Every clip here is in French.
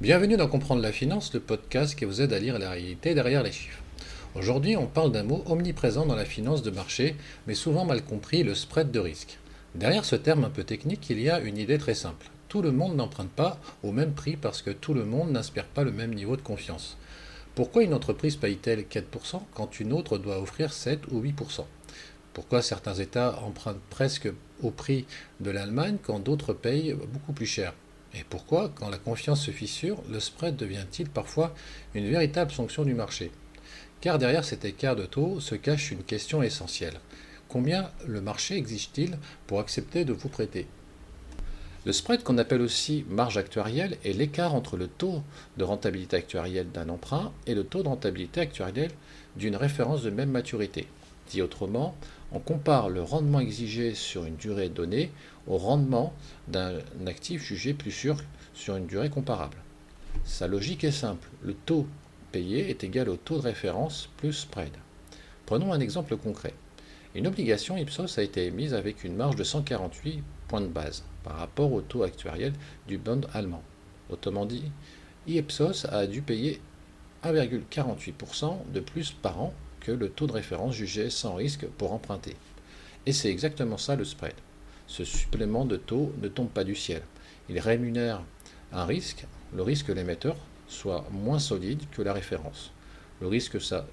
Bienvenue dans Comprendre la finance, le podcast qui vous aide à lire la réalité derrière les chiffres. Aujourd'hui, on parle d'un mot omniprésent dans la finance de marché, mais souvent mal compris, le spread de risque. Derrière ce terme un peu technique, il y a une idée très simple. Tout le monde n'emprunte pas au même prix parce que tout le monde n'inspire pas le même niveau de confiance. Pourquoi une entreprise paye-t-elle 4% quand une autre doit offrir 7 ou 8%? Pourquoi certains États empruntent presque au prix de l'Allemagne quand d'autres payent beaucoup plus cher? Et pourquoi, quand la confiance se fissure, le spread devient-il parfois une véritable sanction du marché? Car derrière cet écart de taux se cache une question essentielle. Combien le marché exige-t-il pour accepter de vous prêter? Le spread, qu'on appelle aussi marge actuarielle, est l'écart entre le taux de rentabilité actuarielle d'un emprunt et le taux de rentabilité actuarielle d'une référence de même maturité. Dit autrement, on compare le rendement exigé sur une durée donnée au rendement d'un actif jugé plus sûr sur une durée comparable. Sa logique est simple, le taux payé est égal au taux de référence plus spread. Prenons un exemple concret. Une obligation Ipsos a été émise avec une marge de 148 points de base par rapport au taux actuariel du bond allemand. Autrement dit, Ipsos a dû payer 1,48% de plus par an que le taux de référence jugé sans risque pour emprunter. Et c'est exactement ça le spread. Ce supplément de taux ne tombe pas du ciel. Il rémunère un risque, le risque que l'émetteur soit moins solide que la référence. Le risque que sa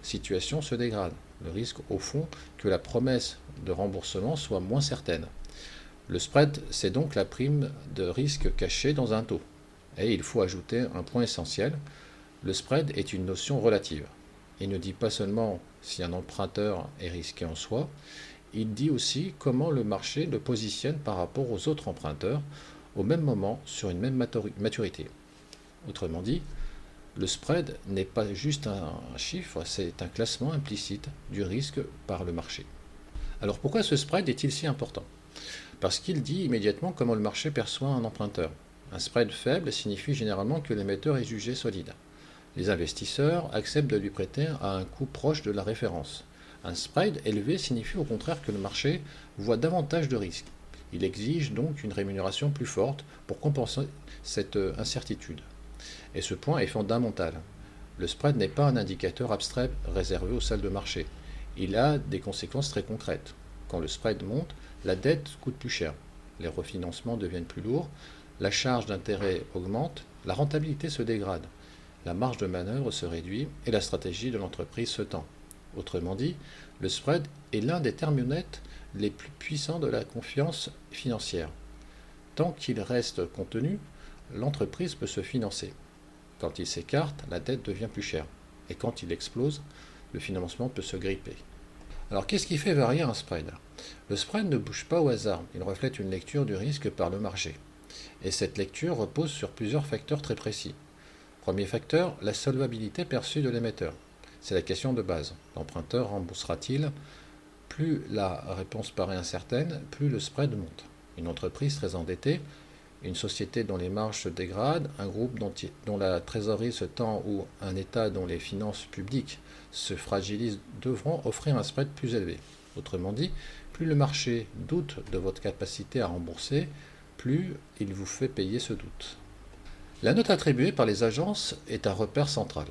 situation se dégrade. Le risque, au fond, que la promesse de remboursement soit moins certaine. Le spread, c'est donc la prime de risque cachée dans un taux. Et il faut ajouter un point essentiel, le spread est une notion relative. Il ne dit pas seulement si un emprunteur est risqué en soi, il dit aussi comment le marché le positionne par rapport aux autres emprunteurs au même moment sur une même maturité. Autrement dit, le spread n'est pas juste un chiffre, c'est un classement implicite du risque par le marché. Alors pourquoi ce spread est-il si important? Parce qu'il dit immédiatement comment le marché perçoit un emprunteur. Un spread faible signifie généralement que l'émetteur est jugé solide. Les investisseurs acceptent de lui prêter à un coût proche de la référence. Un spread élevé signifie au contraire que le marché voit davantage de risques. Il exige donc une rémunération plus forte pour compenser cette incertitude. Et ce point est fondamental. Le spread n'est pas un indicateur abstrait réservé aux salles de marché. Il a des conséquences très concrètes. Quand le spread monte, la dette coûte plus cher, les refinancements deviennent plus lourds, la charge d'intérêt augmente, la rentabilité se dégrade, la marge de manœuvre se réduit et la stratégie de l'entreprise se tend. Autrement dit, le spread est l'un des thermomètres les plus puissants de la confiance financière. Tant qu'il reste contenu, l'entreprise peut se financer. Quand il s'écarte, la dette devient plus chère. Et quand il explose, le financement peut se gripper. Alors qu'est-ce qui fait varier un spread? Le spread ne bouge pas au hasard, il reflète une lecture du risque par le marché. Et cette lecture repose sur plusieurs facteurs très précis. Premier facteur, la solvabilité perçue de l'émetteur. C'est la question de base. L'emprunteur remboursera-t-il? Plus la réponse paraît incertaine, plus le spread monte. Une entreprise très endettée, une société dont les marges se dégradent, un groupe dont la trésorerie se tend ou un État dont les finances publiques se fragilisent devront offrir un spread plus élevé. Autrement dit, plus le marché doute de votre capacité à rembourser, plus il vous fait payer ce doute. La note attribuée par les agences est un repère central.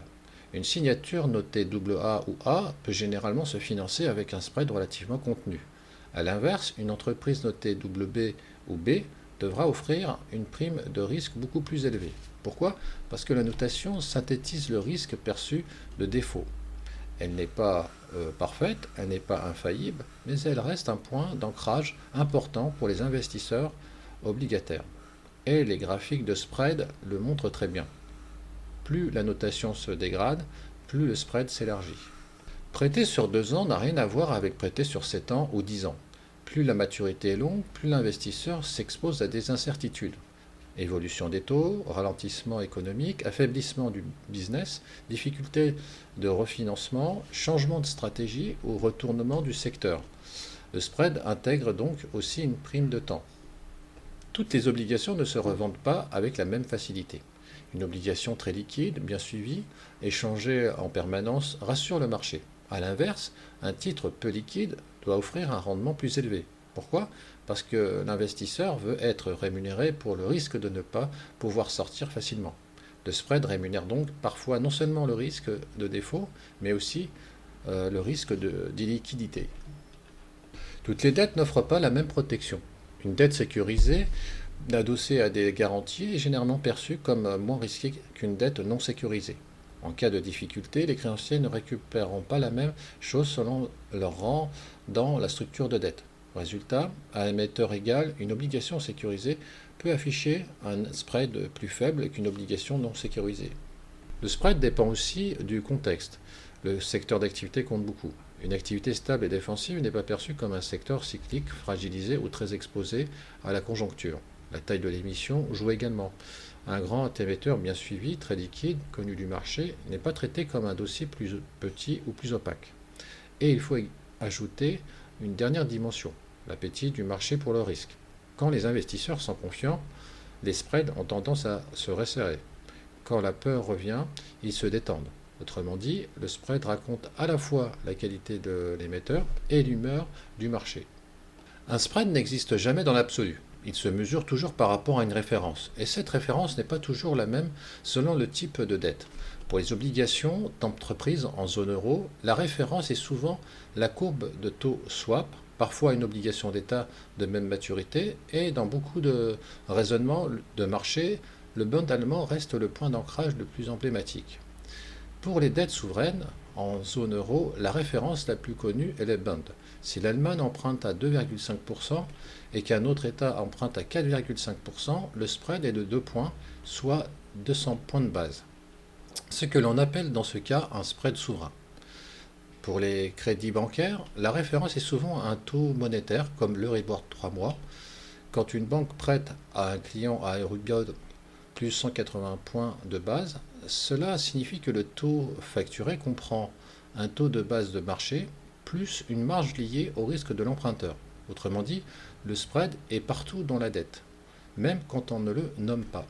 Une signature notée AA ou A peut généralement se financer avec un spread relativement contenu. A l'inverse, une entreprise notée BB ou B devra offrir une prime de risque beaucoup plus élevée. Pourquoi? Parce que la notation synthétise le risque perçu de défaut. Elle n'est pas parfaite, elle n'est pas infaillible, mais elle reste un point d'ancrage important pour les investisseurs obligataires. Et les graphiques de spread le montrent très bien. Plus la notation se dégrade, plus le spread s'élargit. Prêter sur 2 ans n'a rien à voir avec prêter sur 7 ans ou 10 ans. Plus la maturité est longue, plus l'investisseur s'expose à des incertitudes. Évolution des taux, ralentissement économique, affaiblissement du business, difficulté de refinancement, changement de stratégie ou retournement du secteur. Le spread intègre donc aussi une prime de temps. Toutes les obligations ne se revendent pas avec la même facilité. Une obligation très liquide, bien suivie, échangée en permanence, rassure le marché. A l'inverse, un titre peu liquide doit offrir un rendement plus élevé. Pourquoi? Parce que l'investisseur veut être rémunéré pour le risque de ne pas pouvoir sortir facilement. Le spread rémunère donc parfois non seulement le risque de défaut, mais aussi le risque d'illiquidité. Toutes les dettes n'offrent pas la même protection. Une dette sécurisée, adossée à des garanties, est généralement perçue comme moins risquée qu'une dette non sécurisée. En cas de difficulté, les créanciers ne récupéreront pas la même chose selon leur rang dans la structure de dette. Résultat, à émetteur égal, une obligation sécurisée peut afficher un spread plus faible qu'une obligation non sécurisée. Le spread dépend aussi du contexte. Le secteur d'activité compte beaucoup. Une activité stable et défensive n'est pas perçue comme un secteur cyclique, fragilisé ou très exposé à la conjoncture. La taille de l'émission joue également. Un grand émetteur bien suivi, très liquide, connu du marché, n'est pas traité comme un dossier plus petit ou plus opaque. Et il faut ajouter une dernière dimension, l'appétit du marché pour le risque. Quand les investisseurs sont confiants, les spreads ont tendance à se resserrer. Quand la peur revient, ils se détendent. Autrement dit, le spread raconte à la fois la qualité de l'émetteur et l'humeur du marché. Un spread n'existe jamais dans l'absolu. Il se mesure toujours par rapport à une référence. Et cette référence n'est pas toujours la même selon le type de dette. Pour les obligations d'entreprise en zone euro, la référence est souvent la courbe de taux swap, parfois une obligation d'État de même maturité, et dans beaucoup de raisonnements de marché, le bond allemand reste le point d'ancrage le plus emblématique. Pour les dettes souveraines, en zone euro, la référence la plus connue est le Bund. Si l'Allemagne emprunte à 2,5% et qu'un autre État emprunte à 4,5%, le spread est de 2 points, soit 200 points de base. Ce que l'on appelle dans ce cas un spread souverain. Pour les crédits bancaires, la référence est souvent un taux monétaire, comme l'Euribor 3 mois. Quand une banque prête à un client à Euribor plus 180 points de base, cela signifie que le taux facturé comprend un taux de base de marché plus une marge liée au risque de l'emprunteur. Autrement dit, le spread est partout dans la dette, même quand on ne le nomme pas.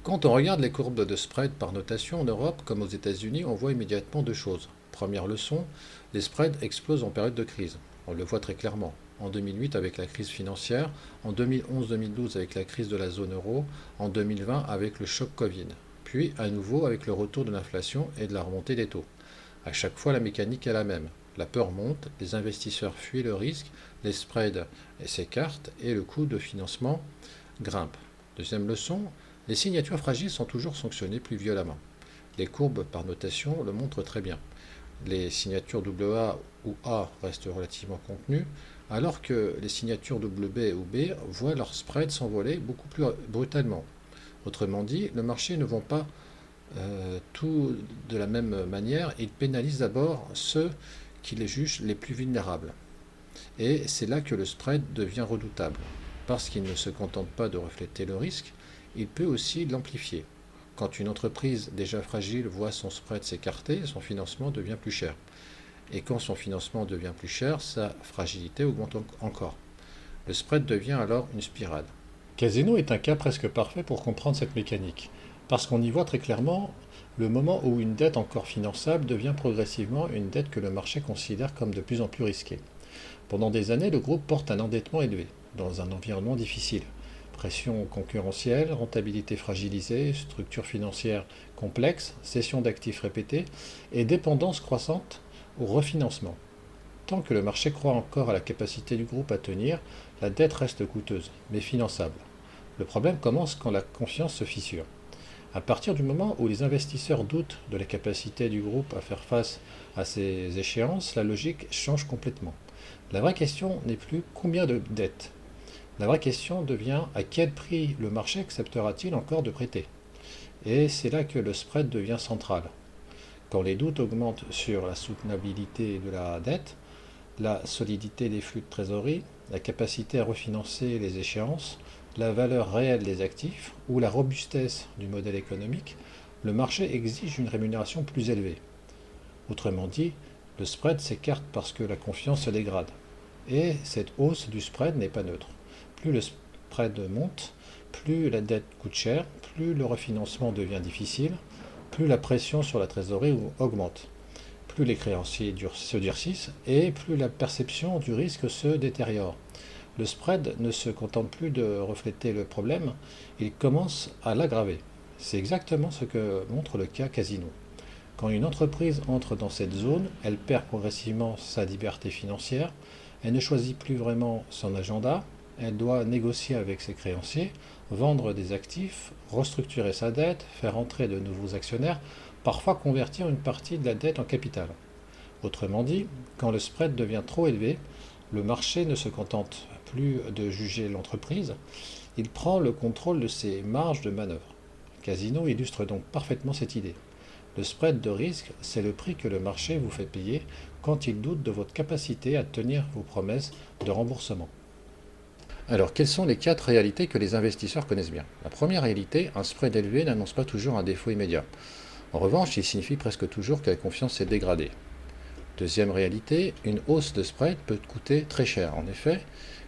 Quand on regarde les courbes de spread par notation en Europe comme aux États-Unis, on voit immédiatement deux choses. Première leçon, les spreads explosent en période de crise. On le voit très clairement. En 2008 avec la crise financière, en 2011-2012 avec la crise de la zone euro, en 2020 avec le choc Covid, puis à nouveau avec le retour de l'inflation et de la remontée des taux. À chaque fois, la mécanique est la même. La peur monte, les investisseurs fuient le risque, les spreads s'écartent et le coût de financement grimpe. Deuxième leçon, les signatures fragiles sont toujours sanctionnées plus violemment. Les courbes par notation le montrent très bien. Les signatures AA ou A restent relativement contenues, alors que les signatures B ou B voient leur spread s'envoler beaucoup plus brutalement. Autrement dit, le marché ne vend pas tout de la même manière, il pénalise d'abord ceux qui les jugent les plus vulnérables. Et c'est là que le spread devient redoutable. Parce qu'il ne se contente pas de refléter le risque, il peut aussi l'amplifier. Quand une entreprise déjà fragile voit son spread s'écarter, son financement devient plus cher. Et quand son financement devient plus cher, sa fragilité augmente encore. Le spread devient alors une spirale. Casino est un cas presque parfait pour comprendre cette mécanique, parce qu'on y voit très clairement le moment où une dette encore finançable devient progressivement une dette que le marché considère comme de plus en plus risquée. Pendant des années, le groupe porte un endettement élevé, dans un environnement difficile. Pression concurrentielle, rentabilité fragilisée, structure financière complexe, cession d'actifs répétée et dépendance croissante au refinancement. Tant que le marché croit encore à la capacité du groupe à tenir, la dette reste coûteuse, mais finançable. Le problème commence quand la confiance se fissure. À partir du moment où les investisseurs doutent de la capacité du groupe à faire face à ces échéances, la logique change complètement. La vraie question n'est plus combien de dettes. La vraie question devient à quel prix le marché acceptera-t-il encore de prêter. Et c'est là que le spread devient central. Quand les doutes augmentent sur la soutenabilité de la dette, la solidité des flux de trésorerie, la capacité à refinancer les échéances, la valeur réelle des actifs ou la robustesse du modèle économique, le marché exige une rémunération plus élevée. Autrement dit, le spread s'écarte parce que la confiance se dégrade. Et cette hausse du spread n'est pas neutre. Plus le spread monte, plus la dette coûte cher, plus le refinancement devient difficile, plus la pression sur la trésorerie augmente, plus les créanciers se durcissent et plus la perception du risque se détériore. Le spread ne se contente plus de refléter le problème, il commence à l'aggraver. C'est exactement ce que montre le cas Casino. Quand une entreprise entre dans cette zone, elle perd progressivement sa liberté financière, elle ne choisit plus vraiment son agenda, elle doit négocier avec ses créanciers, vendre des actifs, restructurer sa dette, faire entrer de nouveaux actionnaires, parfois convertir une partie de la dette en capital. Autrement dit, quand le spread devient trop élevé, le marché ne se contente plus de juger l'entreprise, il prend le contrôle de ses marges de manœuvre. Casino illustre donc parfaitement cette idée. Le spread de risque, c'est le prix que le marché vous fait payer quand il doute de votre capacité à tenir vos promesses de remboursement. Alors, quelles sont les quatre réalités que les investisseurs connaissent bien? La première réalité, un spread élevé n'annonce pas toujours un défaut immédiat. En revanche, il signifie presque toujours que la confiance s'est dégradée. Deuxième réalité, une hausse de spread peut coûter très cher. En effet,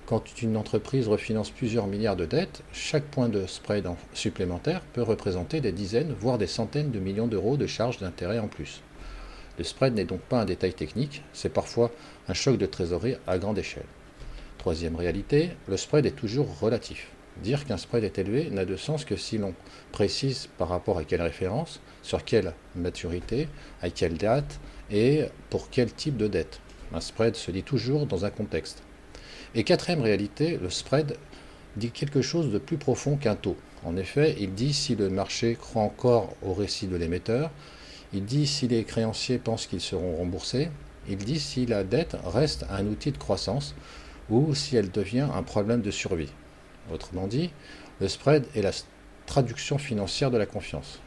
quand une entreprise refinance plusieurs milliards de dettes, chaque point de spread supplémentaire peut représenter des dizaines, voire des centaines de millions d'euros de charges d'intérêt en plus. Le spread n'est donc pas un détail technique, c'est parfois un choc de trésorerie à grande échelle. Troisième réalité, le spread est toujours relatif. Dire qu'un spread est élevé n'a de sens que si l'on précise par rapport à quelle référence, sur quelle maturité, à quelle date et pour quel type de dette. Un spread se dit toujours dans un contexte. Et quatrième réalité, le spread dit quelque chose de plus profond qu'un taux. En effet, il dit si le marché croit encore au récit de l'émetteur, il dit si les créanciers pensent qu'ils seront remboursés, il dit si la dette reste un outil de croissance ou si elle devient un problème de survie. Autrement dit, le spread est la traduction financière de la confiance.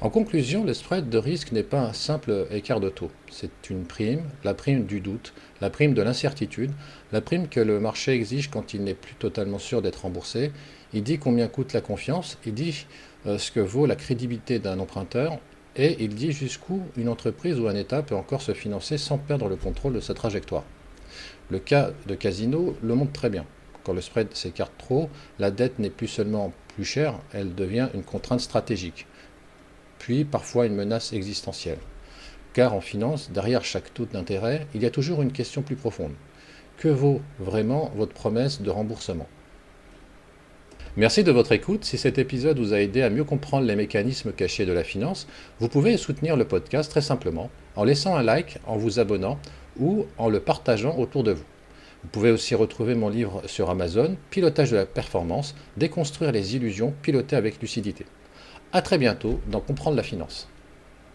En conclusion, le spread de risque n'est pas un simple écart de taux. C'est une prime, la prime du doute, la prime de l'incertitude, la prime que le marché exige quand il n'est plus totalement sûr d'être remboursé. Il dit combien coûte la confiance, il dit ce que vaut la crédibilité d'un emprunteur et il dit jusqu'où une entreprise ou un État peut encore se financer sans perdre le contrôle de sa trajectoire. Le cas de Casino le montre très bien. Quand le spread s'écarte trop, la dette n'est plus seulement plus chère, elle devient une contrainte stratégique, puis parfois une menace existentielle. Car en finance, derrière chaque taux d'intérêt, il y a toujours une question plus profonde. Que vaut vraiment votre promesse de remboursement? Merci de votre écoute. Si cet épisode vous a aidé à mieux comprendre les mécanismes cachés de la finance, vous pouvez soutenir le podcast très simplement en laissant un like, en vous abonnant ou en le partageant autour de vous. Vous pouvez aussi retrouver mon livre sur Amazon, Pilotage de la performance, déconstruire les illusions pilotées avec lucidité. À très bientôt dans Comprendre la finance.